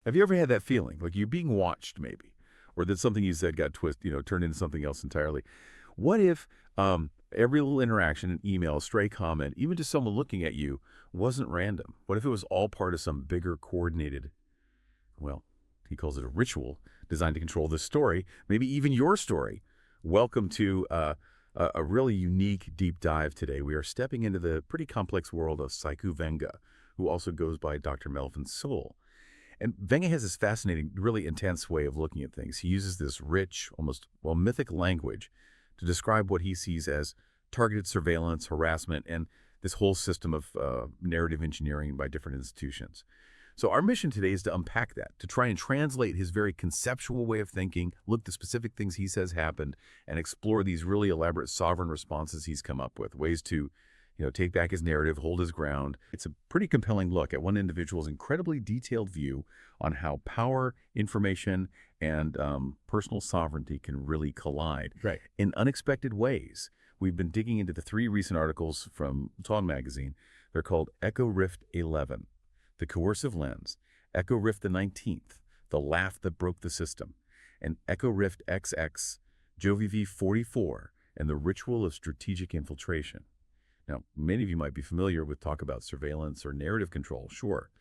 Have you ever had that feeling? Like you're being watched, maybe? Or that something you said got turned into something else entirely? What if every little interaction, an email, a stray comment, even just someone looking at you, wasn't random? What if it was all part of some bigger coordinated, well, he calls it a ritual designed to control this story, maybe even your story? Welcome to a really unique deep dive today. We are stepping into the pretty complex world of Saikou Venga, who also goes by Dr. Melvin Soul. And Venga has this fascinating, really intense way of looking at things. He uses this rich, almost, well, mythic language to describe what he sees as targeted surveillance, harassment, and this whole system of narrative engineering by different institutions. So our mission today is to unpack that, to try and translate his very conceptual way of thinking, look at the specific things he says happened, and explore these really elaborate sovereign responses he's come up with, ways to take back his narrative, hold his ground. It's a pretty compelling look at one individual's incredibly detailed view on how power, information, and personal sovereignty can really collide in unexpected ways. We've been digging into the 3 recent articles from Tong magazine. They're called Echo-Rift XXX, The Coercive Lens, Echo-Rift the 19th, The Laugh That Broke the System, and Echo-Rift XXX, Joviv 44, and the Ritual of Strategic Infiltration. Now, many of you might be familiar with talk about surveillance or narrative control, sure.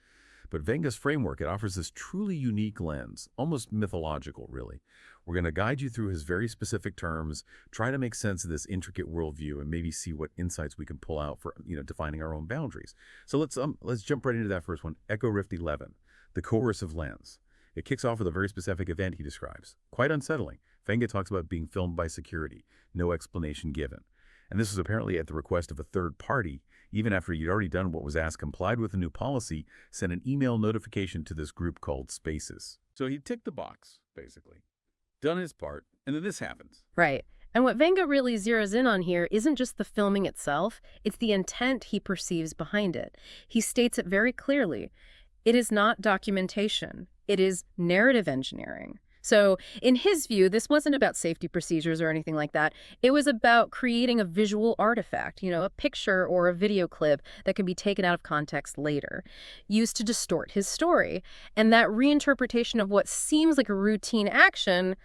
But Venga's framework, it offers this truly unique lens, almost mythological, really. We're going to guide you through his very specific terms, try to make sense of this intricate worldview, and maybe see what insights we can pull out for, defining our own boundaries. So let's jump right into that first one, Echo-Rift XXX, The Coercive Lens. It kicks off with a very specific event he describes. Quite unsettling. Venga talks about being filmed by security, no explanation given. And this was apparently at the request of a third party, even after he'd already done what was asked, complied with a new policy, sent an email notification to this group called Spaces. So he ticked the box, basically, done his part, and then this happens. Right. And what Venga really zeroes in on here isn't just the filming itself, it's the intent he perceives behind it. He states it very clearly. It is not documentation. It is narrative engineering. So in his view, this wasn't about safety procedures or anything like that. It was about creating a visual artifact, a picture or a video clip that can be taken out of context later, used to distort his story. And that reinterpretation of what seems like a routine action,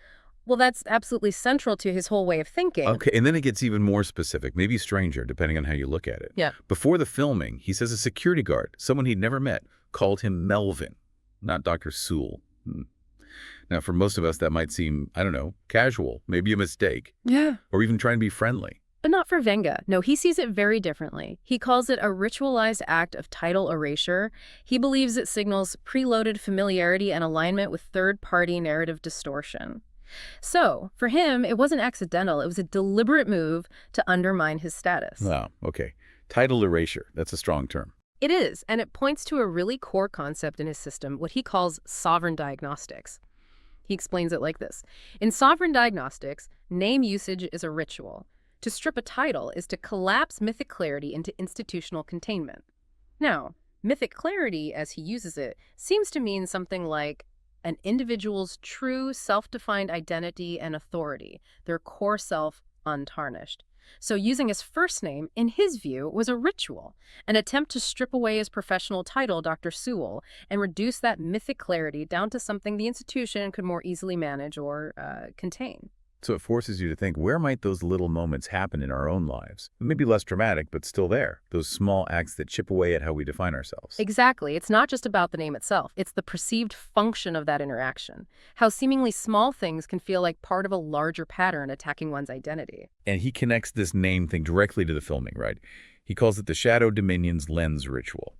well, that's absolutely central to his whole way of thinking. Okay, and then it gets even more specific, maybe stranger, depending on how you look at it. Yeah. Before the filming, he says a security guard, someone he'd never met, called him Melvin, not Dr. Soul. Now, for most of us, that might seem, I don't know, casual, maybe a mistake. Yeah. Or even trying to be friendly. But not for Venga. No, he sees it very differently. He calls it a ritualized act of title erasure. He believes it signals preloaded familiarity and alignment with third-party narrative distortion. So, for him, it wasn't accidental. It was a deliberate move to undermine his status. Wow, okay. Title erasure, that's a strong term. It is, and it points to a really core concept in his system, what he calls sovereign diagnostics. He explains it like this. In sovereign diagnostics, name usage is a ritual. To strip a title is to collapse mythic clarity into institutional containment. Now, mythic clarity, as he uses it, seems to mean something like an individual's true self-defined identity and authority, their core self untarnished. So using his first name, in his view, was a ritual, an attempt to strip away his professional title, Dr. Sewell, and reduce that mythic clarity down to something the institution could more easily manage or contain. So it forces you to think, where might those little moments happen in our own lives? Maybe less dramatic, but still there. Those small acts that chip away at how we define ourselves. Exactly. It's not just about the name itself. It's the perceived function of that interaction. How seemingly small things can feel like part of a larger pattern attacking one's identity. And he connects this name thing directly to the filming, right? He calls it the Shadow Dominion's Lens Ritual,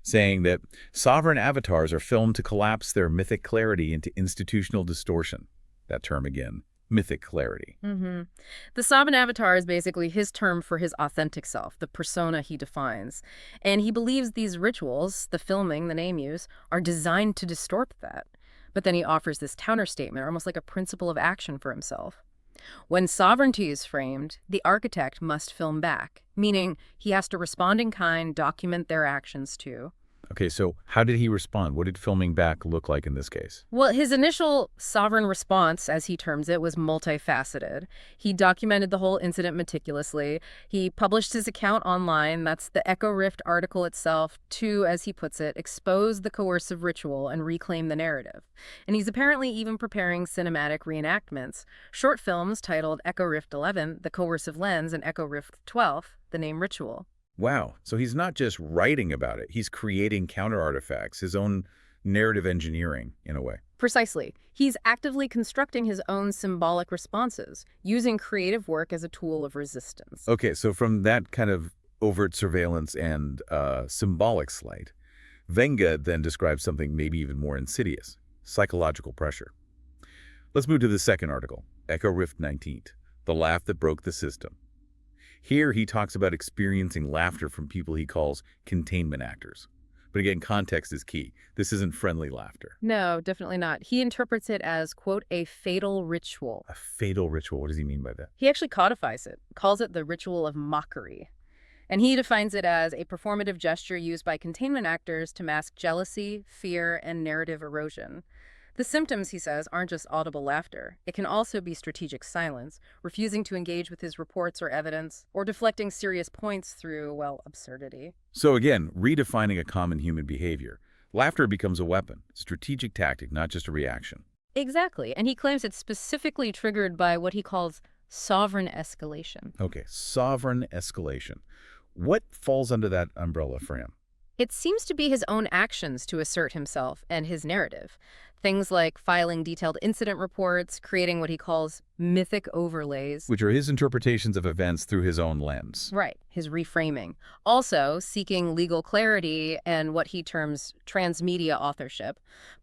saying that sovereign avatars are filmed to collapse their mythic clarity into institutional distortion. That term again. Mythic clarity. The sovereign avatar is basically his term for his authentic self, the persona he defines. And he believes these rituals, the filming, the name use, are designed to distort that. But then he offers this counterstatement, almost like a principle of action for himself. When sovereignty is framed, the architect must film back, meaning he has to respond in kind, document their actions too. Okay, so how did he respond? What did filming back look like in this case? Well, his initial sovereign response, as he terms it, was multifaceted. He documented the whole incident meticulously. He published his account online. That's the Echo-Rift article itself to, as he puts it, expose the coercive ritual and reclaim the narrative. And he's apparently even preparing cinematic reenactments, short films titled Echo-Rift XI, The Coercive Lens, and Echo-Rift XII, The Name Ritual. Wow. So he's not just writing about it. He's creating counter-artifacts, his own narrative engineering, in a way. Precisely. He's actively constructing his own symbolic responses, using creative work as a tool of resistance. Okay, so from that kind of overt surveillance and symbolic sleight, Venga then describes something maybe even more insidious, psychological pressure. Let's move to the second article, Echo-Rift XIX, The Laugh That Broke the System. Here he talks about experiencing laughter from people he calls containment actors. But again, context is key. This isn't friendly laughter. No, definitely not. He interprets it as, quote, a fatal ritual. A fatal ritual. What does he mean by that? He actually codifies it, calls it the ritual of mockery. And he defines it as a performative gesture used by containment actors to mask jealousy, fear, and narrative erosion. The symptoms, he says, aren't just audible laughter. It can also be strategic silence, refusing to engage with his reports or evidence, or deflecting serious points through, well, absurdity. So again, redefining a common human behavior. Laughter becomes a weapon, strategic tactic, not just a reaction. Exactly, and he claims it's specifically triggered by what he calls sovereign escalation. Okay, sovereign escalation. What falls under that umbrella for him? It seems to be his own actions to assert himself and his narrative. Things like filing detailed incident reports, creating what he calls mythic overlays. Which are his interpretations of events through his own lens. Right, his reframing. Also, seeking legal clarity and what he terms transmedia authorship,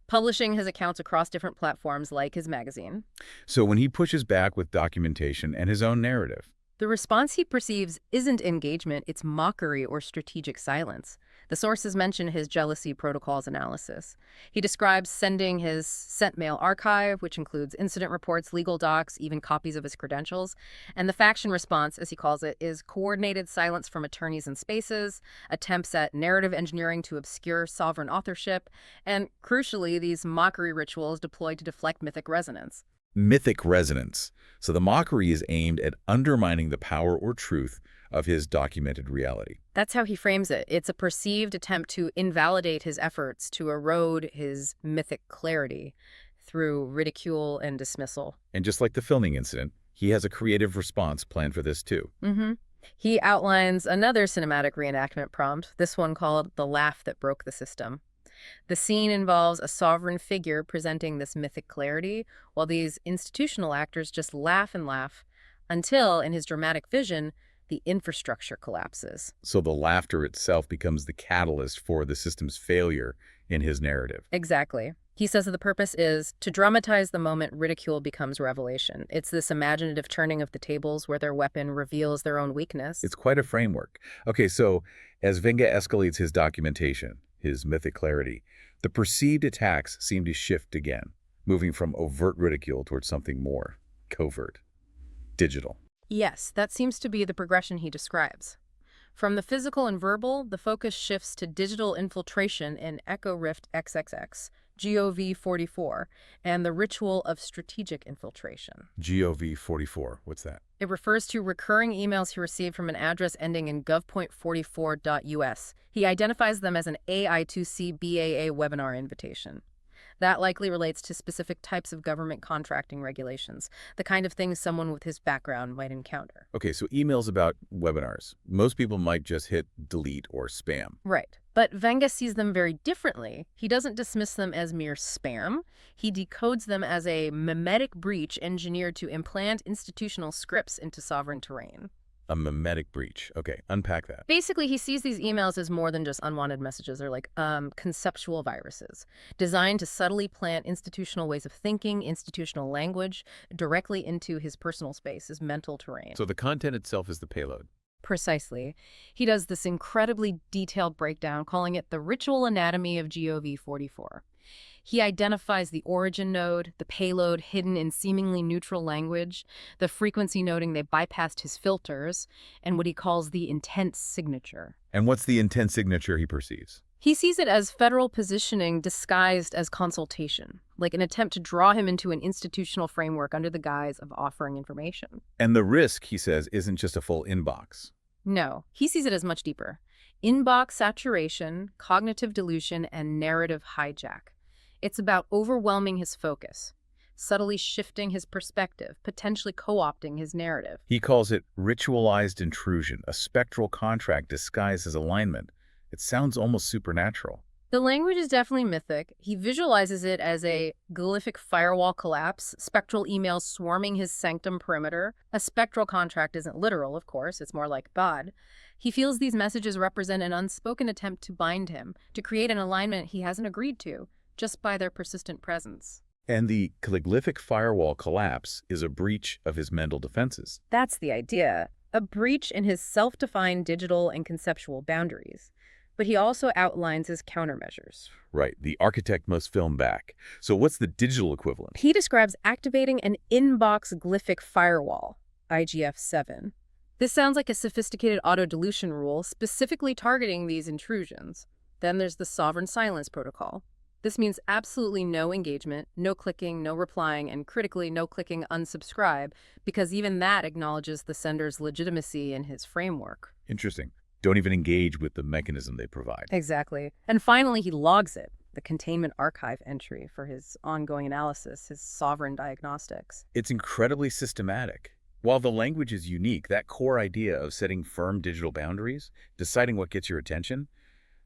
publishing his accounts across different platforms like his magazine. So when he pushes back with documentation and his own narrative, the response he perceives isn't engagement, it's mockery or strategic silence. The sources mention his jealousy protocols analysis. He describes sending his sent mail archive, which includes incident reports, legal docs, even copies of his credentials. And the faction response, as he calls it, is coordinated silence from attorneys and spaces, attempts at narrative engineering to obscure sovereign authorship, and crucially, these mockery rituals deployed to deflect mythic resonance. Mythic resonance. So the mockery is aimed at undermining the power or truth of his documented reality. That's how he frames it. It's a perceived attempt to invalidate his efforts to erode his mythic clarity through ridicule and dismissal. And just like the filming incident, he has a creative response planned for this too. He outlines another cinematic reenactment prompt, this one called The Laugh That Broke the System. The scene involves a sovereign figure presenting this mythic clarity, while these institutional actors just laugh and laugh until, in his dramatic vision, the infrastructure collapses. So the laughter itself becomes the catalyst for the system's failure in his narrative. Exactly. He says that the purpose is to dramatize the moment ridicule becomes revelation. It's this imaginative turning of the tables where their weapon reveals their own weakness. It's quite a framework. Okay, so as Venga escalates his documentation, his mythic clarity, the perceived attacks seem to shift again, moving from overt ridicule towards something more covert, digital. Yes, that seems to be the progression he describes. From the physical and verbal, the focus shifts to digital infiltration in Echo-Rift XXX, GOV44, and the Ritual of Strategic Infiltration. GOV44, what's that? It refers to recurring emails he received from an address ending in gov.44.us. He identifies them as an AI2C BAA webinar invitation. That likely relates to specific types of government contracting regulations, the kind of things someone with his background might encounter. Okay, so emails about webinars. Most people might just hit delete or spam. Right. But Venga sees them very differently. He doesn't dismiss them as mere spam. He decodes them as a mimetic breach engineered to implant institutional scripts into sovereign terrain. A mimetic breach. Okay, unpack that. Basically, he sees these emails as more than just unwanted messages. They're like conceptual viruses designed to subtly plant institutional ways of thinking, institutional language directly into his personal space, his mental terrain. So the content itself is the payload. Precisely. He does this incredibly detailed breakdown, calling it the ritual anatomy of GOV44. He identifies the origin node, the payload hidden in seemingly neutral language, the frequency noting they bypassed his filters, and what he calls the intent signature. And what's the intent signature he perceives? He sees it as federal positioning disguised as consultation, like an attempt to draw him into an institutional framework under the guise of offering information. And the risk, he says, isn't just a full inbox. No, he sees it as much deeper. Inbox saturation, cognitive dilution, and narrative hijack. It's about overwhelming his focus, subtly shifting his perspective, potentially co-opting his narrative. He calls it ritualized intrusion, a spectral contract disguised as alignment. It sounds almost supernatural. The language is definitely mythic. He visualizes it as a glyphic firewall collapse, spectral emails swarming his sanctum perimeter. A spectral contract isn't literal, of course, it's more like BOD. He feels these messages represent an unspoken attempt to bind him, to create an alignment he hasn't agreed to, just by their persistent presence. And the glyphic firewall collapse is a breach of his mental defenses. That's the idea. A breach in his self-defined digital and conceptual boundaries. But he also outlines his countermeasures. Right, the architect must film back. So what's the digital equivalent? He describes activating an inbox glyphic firewall, IGF-7. This sounds like a sophisticated auto-dilution rule specifically targeting these intrusions. Then there's the sovereign silence protocol. This means absolutely no engagement, no clicking, no replying, and critically no clicking unsubscribe, because even that acknowledges the sender's legitimacy in his framework. Interesting. Don't even engage with the mechanism they provide. Exactly. And finally, he logs it, the containment archive entry for his ongoing analysis, his sovereign diagnostics. It's incredibly systematic. While the language is unique, that core idea of setting firm digital boundaries, deciding what gets your attention,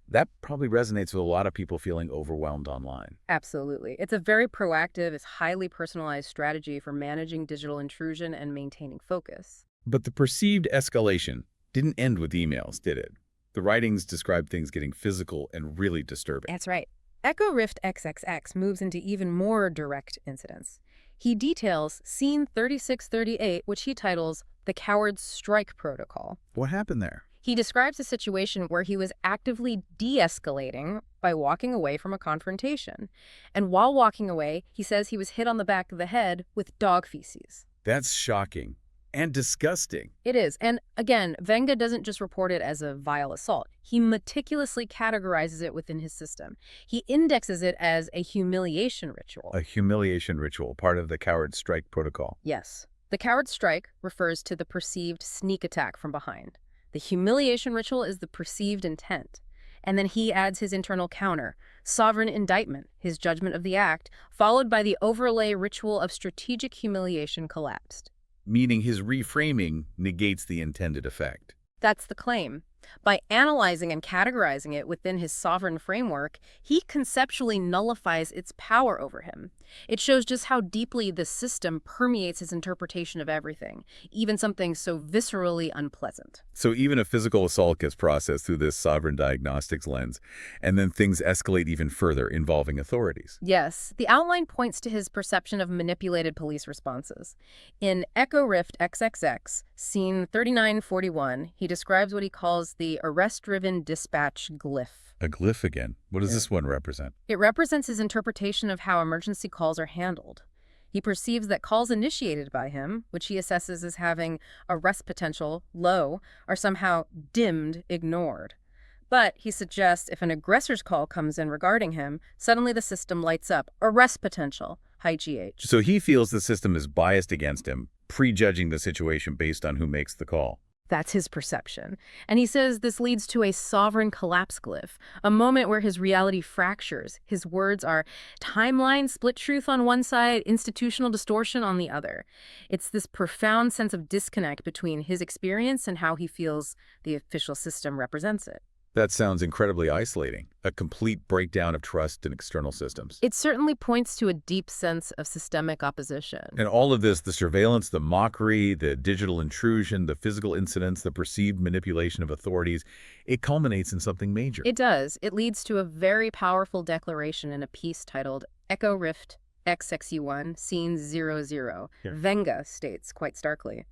that probably resonates with a lot of people feeling overwhelmed online. Absolutely. It's a very proactive, it's highly personalized strategy for managing digital intrusion and maintaining focus. But the perceived escalation didn't end with emails, did it? The writings describe things getting physical and really disturbing. That's right. Echo-Rift XXX moves into even more direct incidents. He details Scene 3638, which he titles The Coward's Strike Protocol. What happened there? He describes a situation where he was actively de-escalating by walking away from a confrontation. And while walking away, he says he was hit on the back of the head with dog feces. That's shocking. And disgusting. It is. And again, Venga doesn't just report it as a vile assault. He meticulously categorizes it within his system. He indexes it as a humiliation ritual. A humiliation ritual, part of the Coward Strike protocol. Yes. The Coward Strike refers to the perceived sneak attack from behind. The humiliation ritual is the perceived intent. And then he adds his internal counter, sovereign indictment, his judgment of the act, followed by the overlay ritual of strategic humiliation collapsed. Meaning his reframing negates the intended effect. That's the claim. By analyzing and categorizing it within his sovereign framework, he conceptually nullifies its power over him. It shows just how deeply the system permeates his interpretation of everything, even something so viscerally unpleasant. So even a physical assault gets processed through this sovereign diagnostics lens, and then things escalate even further, involving authorities. Yes, the outline points to his perception of manipulated police responses. In Echo-Rift XXX, Scene 3941, he describes what he calls the Arrest-Driven Dispatch Glyph. A glyph again. What does this one represent? It represents his interpretation of how emergency calls are handled. He perceives that calls initiated by him, which he assesses as having arrest potential low, are somehow dimmed, ignored. But he suggests if an aggressor's call comes in regarding him, suddenly the system lights up, arrest potential, high GH. So he feels the system is biased against him, prejudging the situation based on who makes the call. That's his perception. And he says this leads to a sovereign collapse glyph, a moment where his reality fractures. His words are timeline, split truth on one side, institutional distortion on the other. It's this profound sense of disconnect between his experience and how he feels the official system represents it. That sounds incredibly isolating, a complete breakdown of trust in external systems. It certainly points to a deep sense of systemic opposition. And all of this, the surveillance, the mockery, the digital intrusion, the physical incidents, the perceived manipulation of authorities, it culminates in something major. It does. It leads to a very powerful declaration in a piece titled Echo-Rift XXX, Scene 00. Yeah. Venga states quite starkly,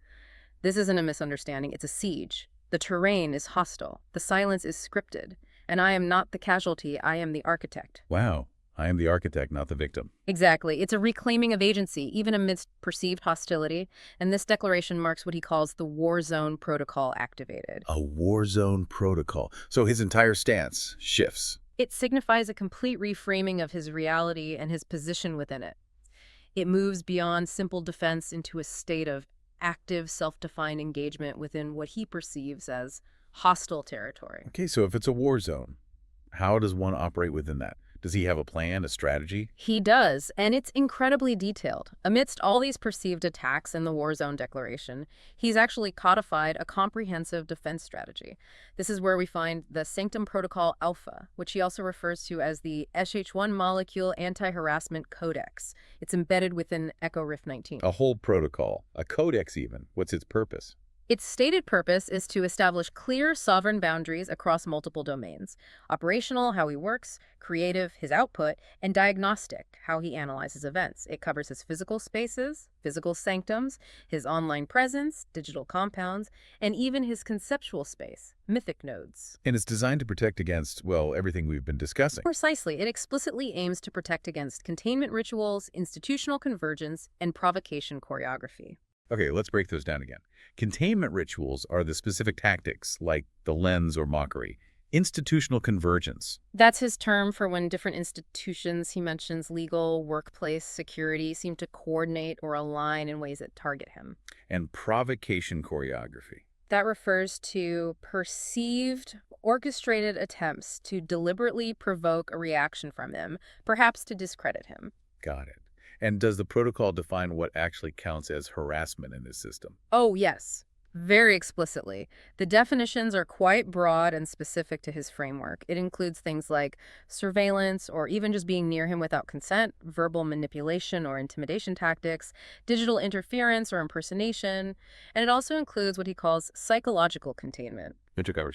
"This isn't a misunderstanding, it's a siege. The terrain is hostile, the silence is scripted, and I am not the casualty, I am the architect." Wow. I am the architect, not the victim. Exactly. It's a reclaiming of agency, even amidst perceived hostility, and this declaration marks what he calls the war zone protocol activated. A war zone protocol. So his entire stance shifts. It signifies a complete reframing of his reality and his position within it. It moves beyond simple defense into a state of active, self-defined engagement within what he perceives as hostile territory. Okay, so if it's a war zone, how does one operate within that? Does he have a plan, a strategy? He does, and it's incredibly detailed. Amidst all these perceived attacks in the War Zone Declaration, he's actually codified a comprehensive defense strategy. This is where we find the Sanctum Protocol Alpha, which he also refers to as the SH1 Molecule Anti-Harassment Codex. It's embedded within Echo-Rift 19. A whole protocol, a codex even. What's its purpose? Its stated purpose is to establish clear sovereign boundaries across multiple domains: operational, how he works; creative, his output; and diagnostic, how he analyzes events. It covers his physical spaces, physical sanctums, his online presence, digital compounds, and even his conceptual space, mythic nodes. And it's designed to protect against, well, everything we've been discussing. Precisely, it explicitly aims to protect against containment rituals, institutional convergence, and provocation choreography. Okay, let's break those down again. Containment rituals are the specific tactics, like the lens or mockery. Institutional convergence. That's his term for when different institutions, he mentions legal, workplace, security, seem to coordinate or align in ways that target him. And provocation choreography. That refers to perceived, orchestrated attempts to deliberately provoke a reaction from him, perhaps to discredit him. Got it. And does the protocol define what actually counts as harassment in this system? Oh, yes. Very explicitly. The definitions are quite broad and specific to his framework. It includes things like surveillance, or even just being near him without consent, verbal manipulation or intimidation tactics, digital interference or impersonation, and it also includes what he calls psychological containment.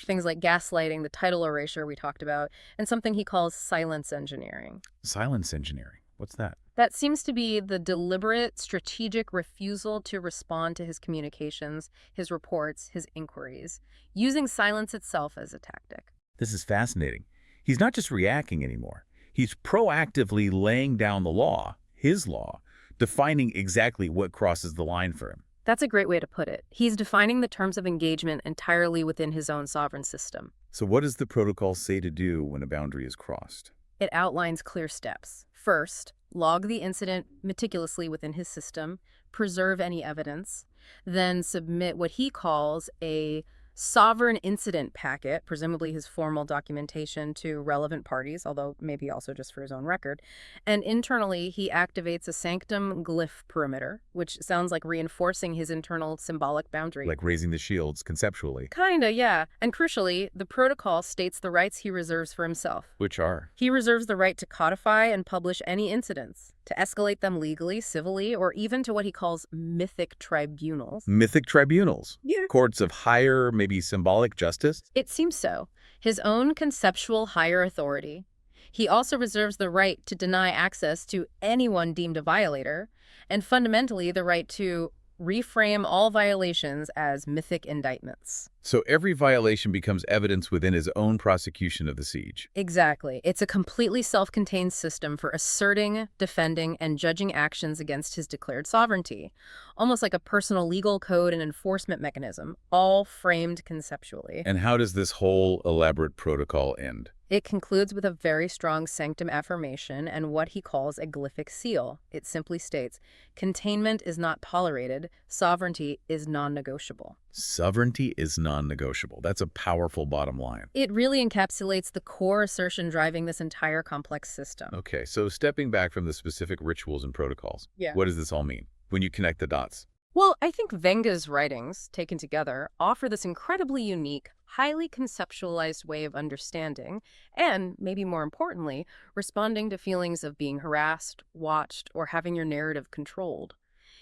Things like gaslighting, the title erasure we talked about, and something he calls silence engineering. Silence engineering. What's that? That seems to be the deliberate, strategic refusal to respond to his communications, his reports, his inquiries, using silence itself as a tactic. This is fascinating. He's not just reacting anymore. He's proactively laying down the law, his law, defining exactly what crosses the line for him. That's a great way to put it. He's defining the terms of engagement entirely within his own sovereign system. So what does the protocol say to do when a boundary is crossed? It outlines clear steps. First, log the incident meticulously within his system, preserve any evidence, then submit what he calls a sovereign incident packet, presumably his formal documentation, to relevant parties, although maybe also just for his own record. And internally, he activates a sanctum glyph perimeter, which sounds like reinforcing his internal symbolic boundary. Like raising the shields conceptually. Kinda, yeah. And crucially, the protocol states the rights he reserves for himself. Which are? He reserves the right to codify and publish any incidents, to escalate them legally, civilly, or even to what he calls mythic tribunals. Mythic tribunals? Yeah. Courts of higher, maybe symbolic justice? It seems so. His own conceptual higher authority. He also reserves the right to deny access to anyone deemed a violator, and fundamentally the right to reframe all violations as mythic indictments. So every violation becomes evidence within his own prosecution of the siege. Exactly. It's a completely self-contained system for asserting, defending, and judging actions against his declared sovereignty. Almost like a personal legal code and enforcement mechanism, all framed conceptually. And how does this whole elaborate protocol end? It concludes with a very strong sanctum affirmation and what he calls a glyphic seal. It simply states, containment is not tolerated, sovereignty is non-negotiable. Sovereignty is non-negotiable. That's a powerful bottom line. It really encapsulates the core assertion driving this entire complex system. Okay, so stepping back from the specific rituals and protocols, what does this all mean when you connect the dots? Well, I think Venga's writings, taken together, offer this incredibly unique, highly conceptualized way of understanding and, maybe more importantly, responding to feelings of being harassed, watched, or having your narrative controlled.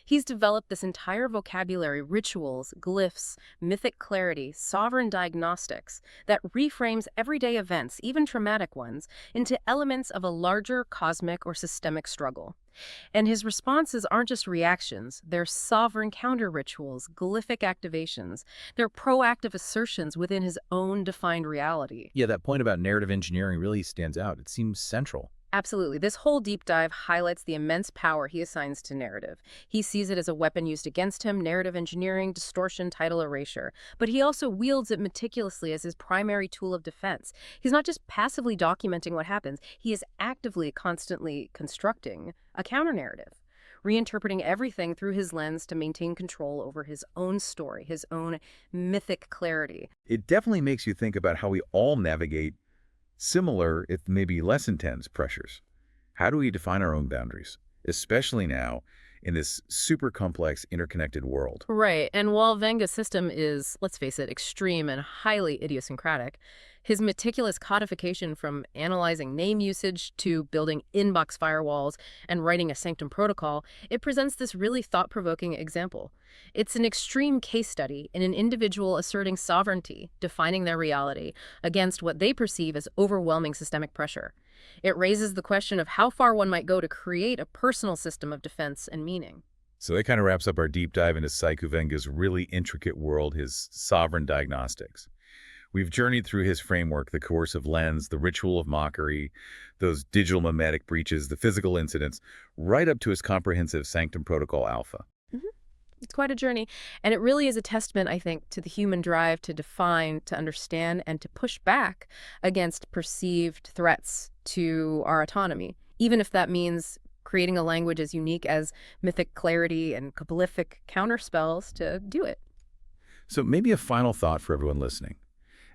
He's developed this entire vocabulary, rituals, glyphs, mythic clarity, sovereign diagnostics, that reframes everyday events, even traumatic ones, into elements of a larger cosmic or systemic struggle. And his responses aren't just reactions, they're sovereign counter-rituals, glyphic activations. They're proactive assertions within his own defined reality. Yeah, that point about narrative engineering really stands out. It seems central. Absolutely. This whole deep dive highlights the immense power he assigns to narrative. He sees it as a weapon used against him, narrative engineering, distortion, title erasure. But he also wields it meticulously as his primary tool of defense. He's not just passively documenting what happens, he is actively, constantly constructing a counter-narrative, reinterpreting everything through his lens to maintain control over his own story, his own mythic clarity. It definitely makes you think about how we all navigate similar, if maybe less intense, pressures. How do we define our own boundaries, especially now in this super complex, interconnected world? Right, and while Venga's system is, let's face it, extreme and highly idiosyncratic, his meticulous codification from analyzing name usage to building inbox firewalls and writing a sanctum protocol, it presents this really thought-provoking example. It's an extreme case study in an individual asserting sovereignty, defining their reality, against what they perceive as overwhelming systemic pressure. It raises the question of how far one might go to create a personal system of defense and meaning. So that kind of wraps up our deep dive into Saikou Venga's really intricate world, his sovereign diagnostics. We've journeyed through his framework, the coercive lens, the ritual of mockery, those digital mimetic breaches, the physical incidents, right up to his comprehensive Sanctum Protocol Alpha. Mhm. It's quite a journey, and it really is a testament, I think, to the human drive to define, to understand, and to push back against perceived threats to our autonomy, even if that means creating a language as unique as mythic clarity and Kabbalistic counterspells to do it. So maybe a final thought for everyone listening.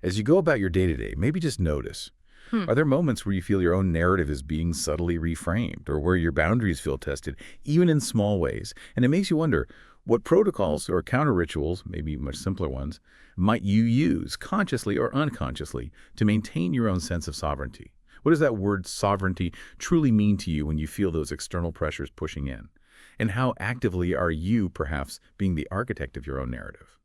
As you go about your day-to-day, maybe just notice, are there moments where you feel your own narrative is being subtly reframed, or where your boundaries feel tested, even in small ways? And it makes you wonder, what protocols or counter-rituals, maybe much simpler ones, might you use, consciously or unconsciously, to maintain your own sense of sovereignty? What does that word sovereignty truly mean to you when you feel those external pressures pushing in? And how actively are you, perhaps, being the architect of your own narrative?